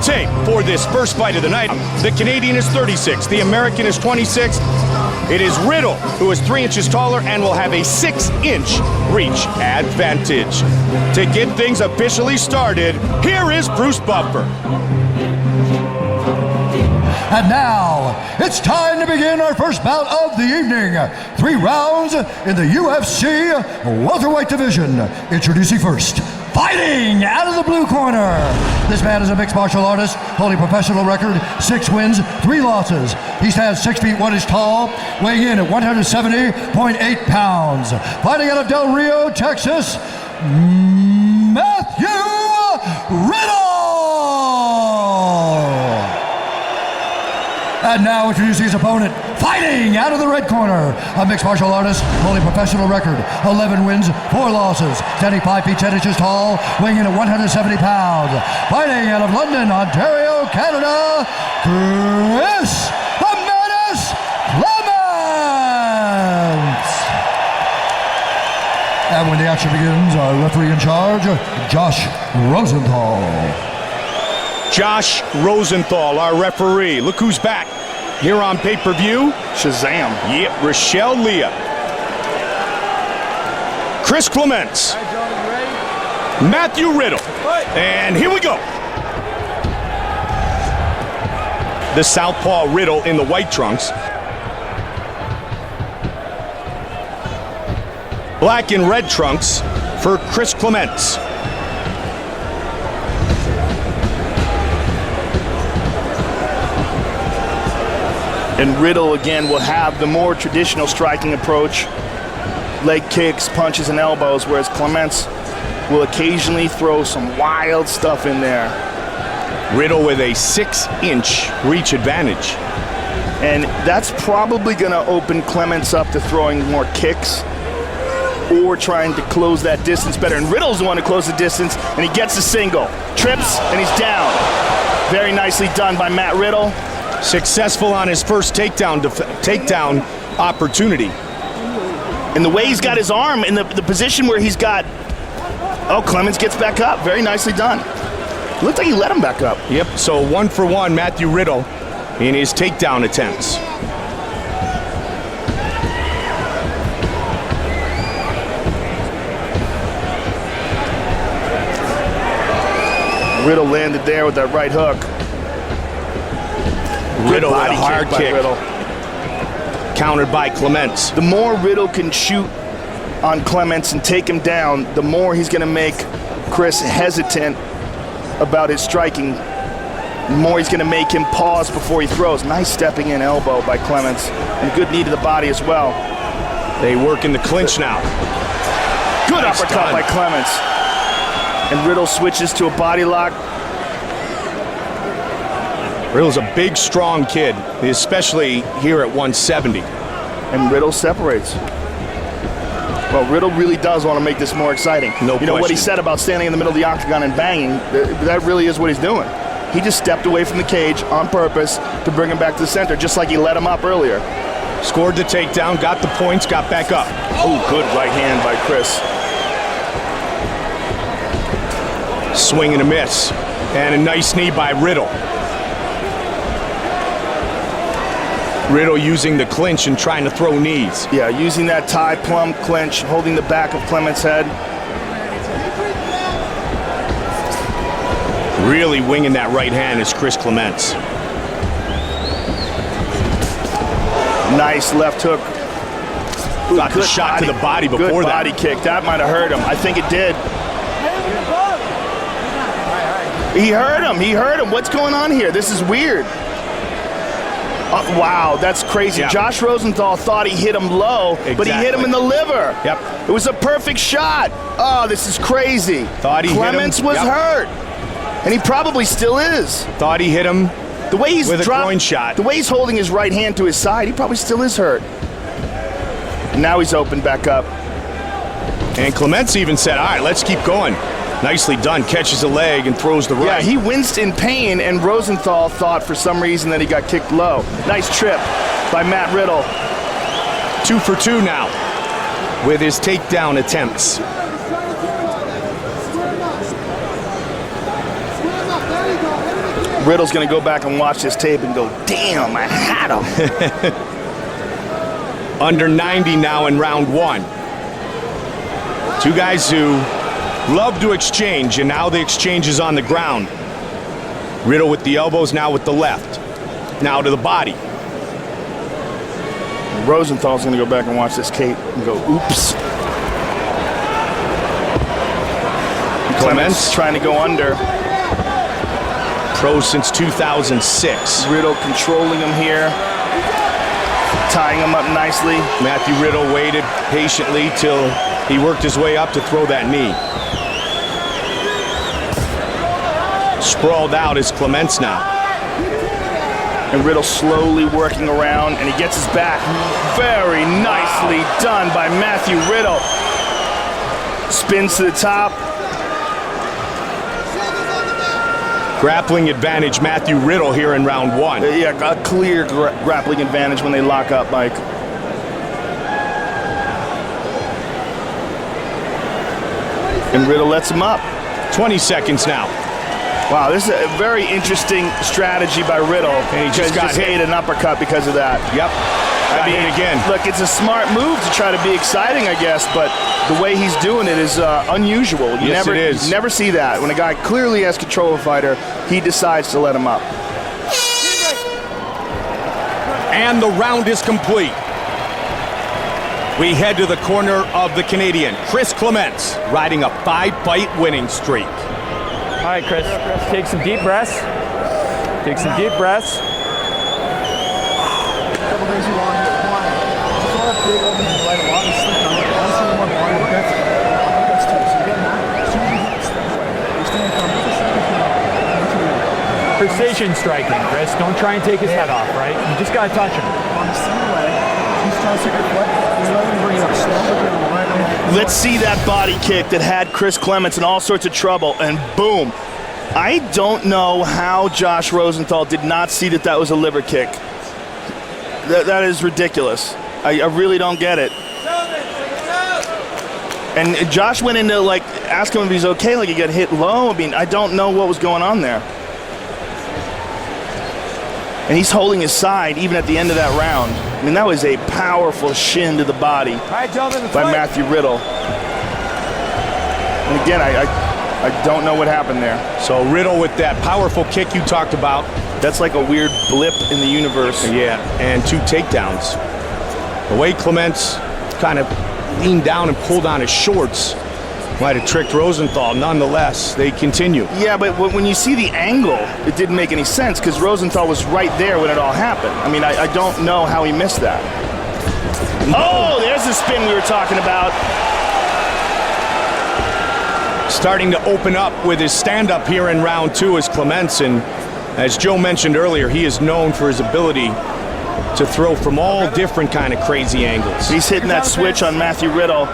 tape for this first fight of the night. The Canadian is 36, the American is 26. It is Riddle, who is 3 inches taller and will have a 6-inch reach advantage. To get things officially started, here is Bruce Buffer. And now, it's time to begin our first bout of the evening. 3 rounds in the UFC welterweight division. Introducing first, fighting out of the blue corner. This man is a mixed martial artist, holding professional record, 6 wins, 3 losses. He stands 6 feet 1 inch tall, weighing in at 170.8 pounds. Fighting out of Del Rio, Texas, Matthew Riddle. And now introducing his opponent, fighting out of the red corner, a mixed martial artist, holding professional record, 11 wins, 4 losses, standing 5 feet 10 inches tall, weighing in at 170 pounds. Fighting out of London, Ontario, Canada, Chris the Menace Clements. And when the action begins, our referee in charge, Josh Rosenthal. Josh Rosenthal, our referee. Look who's back here on pay-per-view. Shazam. Yep, Rochelle Leah. Chris Clements. Matthew Riddle. And here we go. The southpaw Riddle in the white trunks. Black and red trunks for Chris Clements. And Riddle, again, will have the more traditional striking approach. Leg kicks, punches, and elbows, whereas Clements will occasionally throw some wild stuff in there. Riddle with a 6-inch reach advantage. And that's probably going to open Clements up to throwing more kicks or trying to close that distance better. And Riddle's the one to close the distance, and he gets a single. Trips, and he's down. Very nicely done by Matt Riddle. Successful on his first takedown opportunity. And the way he's got his arm in the position where he's got, oh, Clements gets back up. Very nicely done. Looked like he let him back up. Yep, so 1 for 1, Matthew Riddle in his takedown attempts. Riddle landed there with that right hook. Riddle with a hard kick. Riddle. Countered by Clements. The more Riddle can shoot on Clements and take him down, the more he's going to make Chris hesitant about his striking. The more he's going to make him pause before he throws. Nice stepping in elbow by Clements. And a good knee to the body as well. They work in the clinch now. Good nice uppercut by Clements. And Riddle switches to a body lock. Riddle's a big, strong kid, especially here at 170. And Riddle separates. Well, Riddle really does want to make this more exciting. No question. You know what he said about standing in the middle of the octagon and banging? That really is what he's doing. He just stepped away from the cage on purpose to bring him back to the center, just like he let him up earlier. Scored the takedown, got the points, got back up. Oh, good right hand by Chris. Swing and a miss. And a nice knee by Riddle. Riddle using the clinch and trying to throw knees. Yeah, using that tie plum clinch, holding the back of Clements' head. Really winging that right hand is Chris Clements. Nice left hook. Ooh, got the shot to the body before good that. Body kick. That might have hurt him. I think it did. He hurt him. He hurt him. What's going on here? This is weird. Wow, that's crazy. Yeah. Josh Rosenthal thought he hit him low, but he hit him in the liver. Yep. It was a perfect shot. Oh, this is crazy. Thought he Clements hit him. was hurt, and he probably still is. Thought he hit him the way he's with a groin shot. The way he's holding his right hand to his side, he probably still is hurt. Now he's opened back up. And Clements even said, all right, let's keep going. Nicely done. Catches a leg and throws the right. Yeah, he winced in pain, and Rosenthal thought for some reason that he got kicked low. Nice trip by Matt Riddle. 2 for 2 now with his takedown attempts. Riddle's going to go back and watch this tape and go, damn, I had him. Under 90 now in round 1. Two guys who love to exchange, and now the exchange is on the ground. Riddle with the elbows, now with the left. Now to the body. Rosenthal's going to go back and watch this tape and go, oops. Clements trying to go under. Pro since 2006. Riddle controlling him here. Tying him up nicely. Matthew Riddle waited patiently till he worked his way up to throw that knee. Sprawled out is Clements now. And Riddle slowly working around, and he gets his back. Very nicely done by Matthew Riddle. Spins to the top. Grappling advantage, Matthew Riddle here in round 1. Yeah, a clear grappling advantage when they lock up, Mike. And Riddle lets him up. 20 seconds now. Wow, this is a very interesting strategy by Riddle. And he just got hit. An uppercut because of that. Yep. I mean, again. Look, it's a smart move to try to be exciting, I guess, but the way he's doing it is unusual. You never see that. When a guy clearly has control of a fighter, he decides to let him up. And the round is complete. We head to the corner of the Canadian, Chris Clements, riding a 5-fight winning streak. All right, Chris, take some deep breaths. Take some deep breaths. Couple things you want. Just want to big open and right a lot of sleep on it. Honestly, more body that's too. So you're getting that. As soon as you hit you're staying from Precision striking, Chris. Don't try and take his head off, right? You just got to touch him. on the same leg. He's trying to take your foot. You're letting him bring it up slow. Let's see that body kick that had Chris Clements in all sorts of trouble, and boom. I don't know how Josh Rosenthal did not see that that was a liver kick. That is ridiculous. I really don't get it. And Josh went in to ask him if he's okay, like he got hit low. I mean, I don't know what was going on there. And he's holding his side even at the end of that round. I mean, that was a powerful shin to the body by Matthew Riddle. And again, I don't know what happened there. So Riddle with that powerful kick you talked about. That's like a weird blip in the universe. Yeah, and 2 takedowns. The way Clements kind of leaned down and pulled on his shorts might have tricked Rosenthal. Nonetheless, they continue. Yeah, but when you see the angle, it didn't make any sense because Rosenthal was right there when it all happened. I mean, I don't know how he missed that. Oh, there's the spin we were talking about. Starting to open up with his stand-up here in round 2 is Clements, and as Joe mentioned earlier, he is known for his ability to throw from all different kind of crazy angles. He's hitting that switch on Matthew Riddle.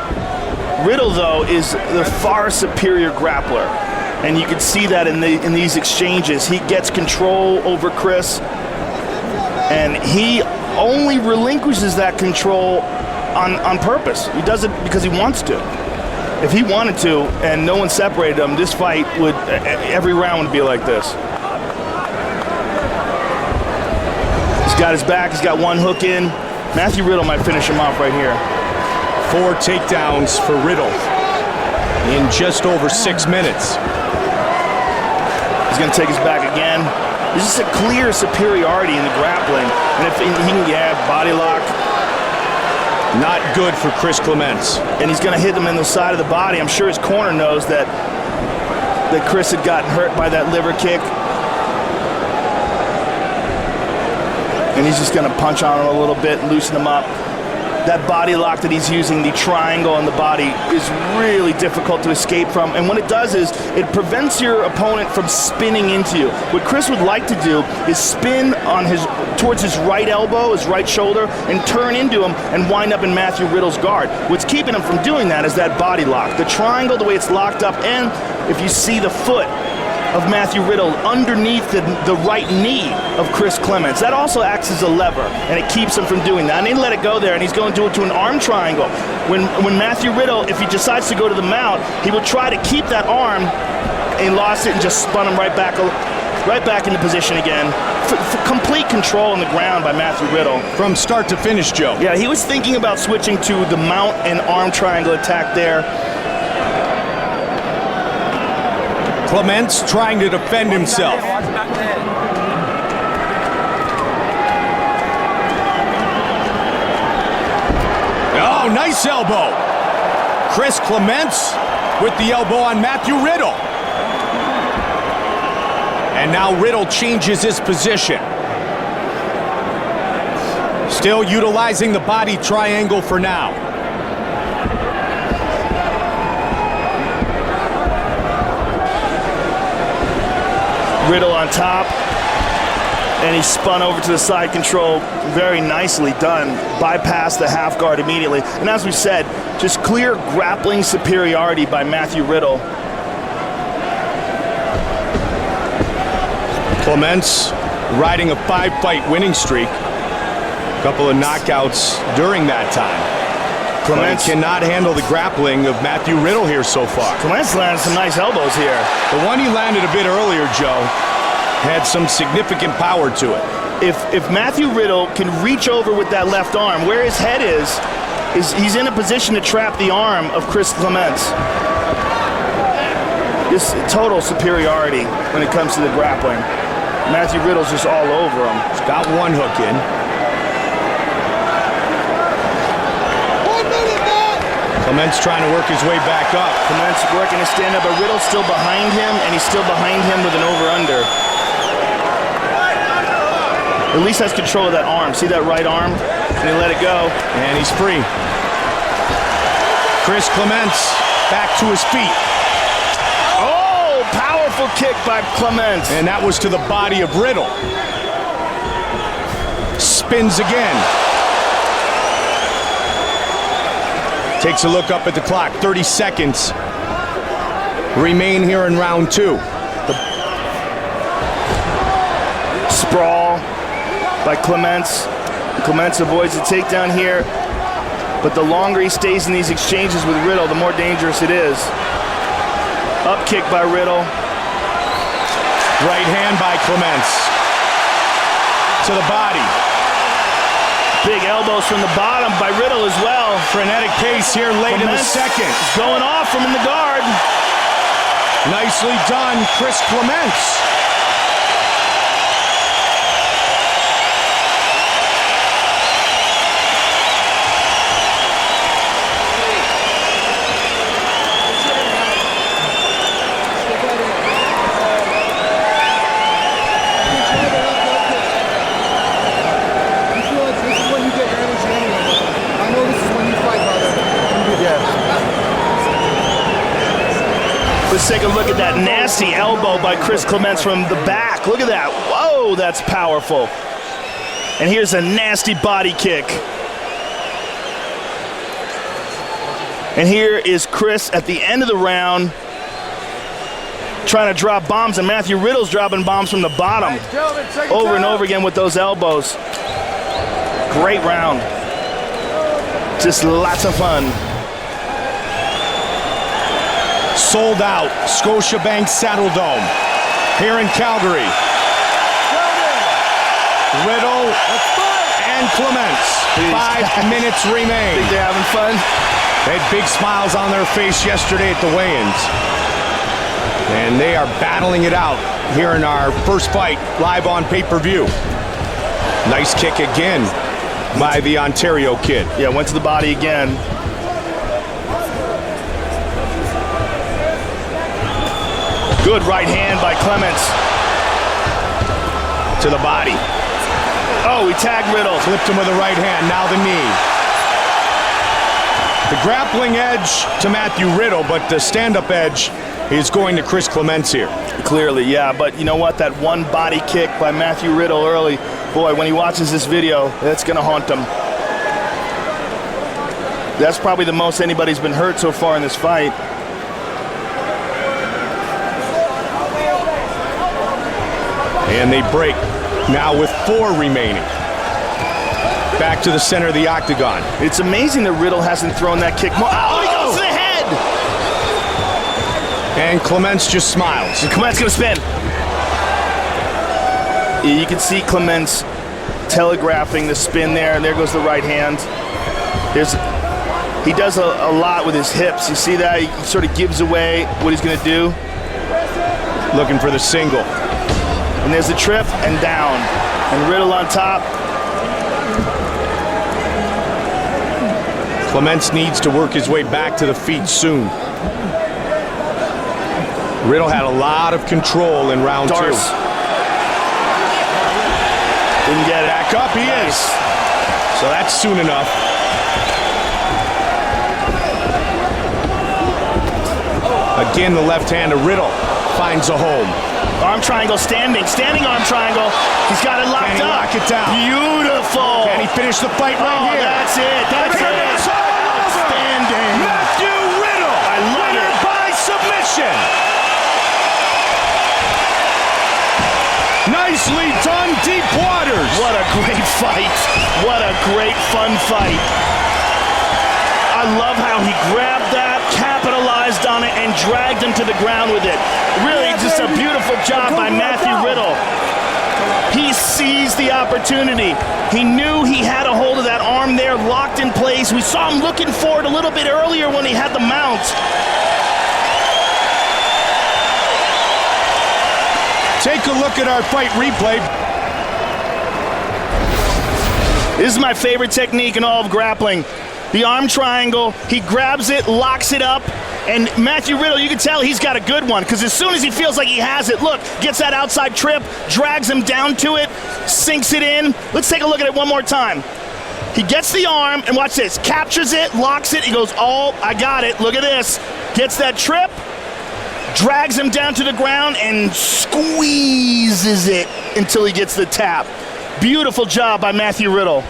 Riddle, though, is the far superior grappler, and you can see that in these exchanges. He gets control over Chris, and he only relinquishes that control on purpose. He does it because he wants to. If he wanted to, and no one separated him, this fight would, every round would be like this. He's got his back, he's got one hook in. Matthew Riddle might finish him off right here. 4 takedowns for Riddle in just over 6 minutes. He's going to take his back again. There's just a clear superiority in the grappling. And if he can, body lock. Not good for Chris Clements. And he's going to hit him in the side of the body. I'm sure his corner knows that Chris had gotten hurt by that liver kick. And he's just going to punch on him a little bit, loosen him up. That body lock that he's using, the triangle on the body, is really difficult to escape from. And what it does is it prevents your opponent from spinning into you. What Chris would like to do is spin on towards his right elbow, his right shoulder, and turn into him and wind up in Matthew Riddle's guard. What's keeping him from doing that is that body lock. The triangle, the way it's locked up, and if you see the foot of Matthew Riddle underneath the right knee of Chris Clements. That also acts as a lever, and it keeps him from doing that. And they let it go there, and he's going to do it to an arm triangle. When Matthew Riddle, if he decides to go to the mount, he will try to keep that arm, and he lost it and just spun him right back Right back into position again. For complete control on the ground by Matthew Riddle. From start to finish, Joe. Yeah, he was thinking about switching to the mount and arm triangle attack there. Clements trying to defend himself. Oh, nice elbow. Chris Clements with the elbow on Matthew Riddle. And now Riddle changes his position. Still utilizing the body triangle for now. Riddle on top. And he spun over to the side control. Very nicely done. Bypassed the half guard immediately. And as we said, just clear grappling superiority by Matthew Riddle. Clements riding a 5-fight winning streak. A couple of knockouts during that time. Clements cannot handle the grappling of Matthew Riddle here so far. Clements landed some nice elbows here. The one he landed a bit earlier, Joe, had some significant power to it. If Matthew Riddle can reach over with that left arm, where his head is he's in a position to trap the arm of Chris Clements. Just total superiority when it comes to the grappling. Matthew Riddle's just all over him. He's got one hook in. Clements trying to work his way back up. Clements working to stand up, but Riddle's still behind him, and he's still behind him with an over-under. At least has control of that arm. See that right arm? And he let it go. And he's free. Chris Clements back to his feet. Oh, powerful kick by Clements. And that was to the body of Riddle. Spins again. Takes a look up at the clock. 30 seconds remain here in round 2. Sprawl by Clements. Clements avoids the takedown here, but the longer he stays in these exchanges with Riddle, the more dangerous it is. Up kick by Riddle. Right hand by Clements. To the body. Big elbows from the bottom by Riddle as well. Frenetic pace here late in the second. Going off from in the guard. Nicely done, Chris Clements. Let's take a look at that nasty elbow by Chris Clements from the back. Look at that. Whoa, that's powerful. And here's a nasty body kick. And here is Chris at the end of the round trying to drop bombs, and Matthew Riddle's dropping bombs from the bottom over and over again with those elbows. Great round. Just lots of fun. Sold out, Scotiabank Saddledome here in Calgary. Riddle and Clements. 5 minutes remain. Think they're having fun? They had big smiles on their face yesterday at the weigh-ins. And they are battling it out here in our first fight live on pay-per-view. Nice kick again by the Ontario kid. Yeah, went to the body again. Good right hand by Clements. To the body. Oh, he tagged Riddle. Flipped him with the right hand, now the knee. The grappling edge to Matthew Riddle, but the stand-up edge is going to Chris Clements here. Clearly, yeah, but you know what? That one body kick by Matthew Riddle early, boy, when he watches this video, that's going to haunt him. That's probably the most anybody's been hurt so far in this fight. And they break now with 4 remaining. Back to the center of the octagon. It's amazing that Riddle hasn't thrown that kick more. Oh, he goes to the head! And Clements just smiles. And Clements gonna spin. You can see Clements telegraphing the spin there, and there goes the right hand. He does a lot with his hips. You see that? He sort of gives away what he's going to do. Looking for the single. And there's the trip and down. And Riddle on top. Clements needs to work his way back to the feet soon. Riddle had a lot of control in round 2. Didn't get it. Back up he is. So that's soon enough. Again, the left hand of Riddle finds a home. Arm triangle, standing arm triangle. He's got it locked Can he up. lock it down? Beautiful. Can he finish the fight right here? That's it. That's it. It's all over. Outstanding. Matthew Riddle, I love winner it. by submission. Nicely done, Deep Waters. What a great fight. What a great fun fight. I love how he grabbed that, capitalized on it, and dragged him to the ground with it. Really just a beautiful job by Matthew Riddle. He seized the opportunity. He knew he had a hold of that arm there, locked in place. We saw him looking for it a little bit earlier when he had the mount. Take a look at our fight replay. This is my favorite technique in all of grappling. The arm triangle, he grabs it, locks it up, and Matthew Riddle, you can tell he's got a good one, because as soon as he feels like he has it, look, gets that outside trip, drags him down to it, sinks it in. Let's take a look at it one more time. He gets the arm, and watch this, captures it, locks it, he goes, oh, I got it, look at this. Gets that trip, drags him down to the ground, and squeezes it until he gets the tap. Beautiful job by Matthew Riddle.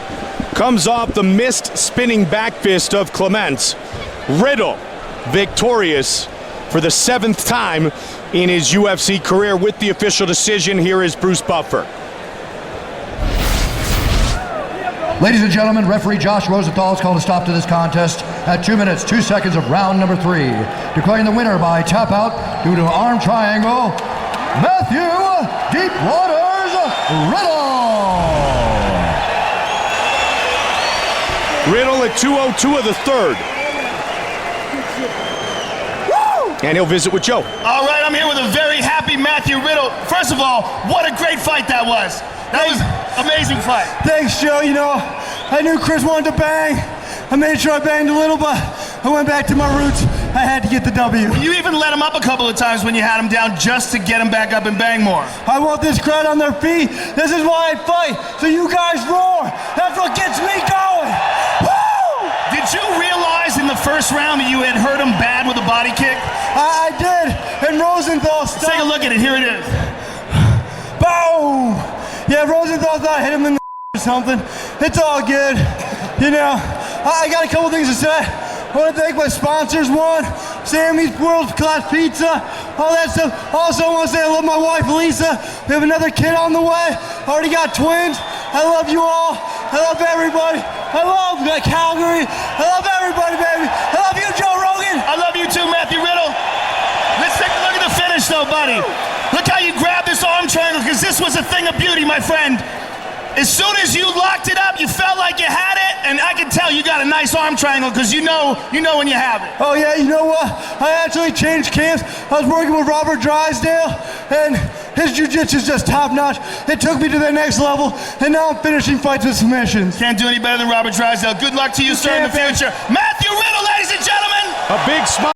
Comes off the missed spinning back fist of Clements. Riddle victorious for the 7th time in his UFC career with the official decision. Here is Bruce Buffer. Ladies and gentlemen, referee Josh Rosenthal has called a stop to this contest at 2 minutes, 2 seconds of round number 3. Declaring the winner by tap out due to arm triangle, Matthew Deep Waters Riddle. Riddle at 2:02 of the 3rd. And he'll visit with Joe. All right, I'm here with a very happy Matthew Riddle. First of all, what a great fight that was. That was an amazing fight. Thanks, Joe. You know, I knew Chris wanted to bang. I made sure I banged a little, but I went back to my roots. I had to get the W. You even let him up a couple of times when you had him down just to get him back up and bang more. I want this crowd on their feet. This is why I fight. So you guys roar. That's what gets me going. Woo! Did you realize in the first round that you had hurt him bad with a body kick? I did. And Rosenthal stopped. Let's take a look at it. Here it is. Boom! Yeah, Rosenthal thought I hit him in the or something. It's all good. You know, I got a couple things to say. I want to thank my sponsors. One, Sammy's World Class Pizza, all that stuff. Also, I want to say I love my wife, Lisa. We have another kid on the way. Already got twins. I love you all. I love everybody. I love Calgary. I love everybody, baby. I love you, Joe Rogan. I love you too, Matthew Riddle. Let's take a look at the finish, though, buddy. Look how you grabbed this arm triangle, because this was a thing of beauty, my friend. As soon as you locked it up, you felt like you had it, and I can tell you got a nice arm triangle, because you know when you have it. Oh yeah, you know what? I actually changed camps. I was working with Robert Drysdale, and his jiu-jitsu is just top-notch. It took me to the next level, and now I'm finishing fights with submissions. Can't do any better than Robert Drysdale. Good luck to you, sir, in the future. Matthew Riddle, ladies and gentlemen. A big smile.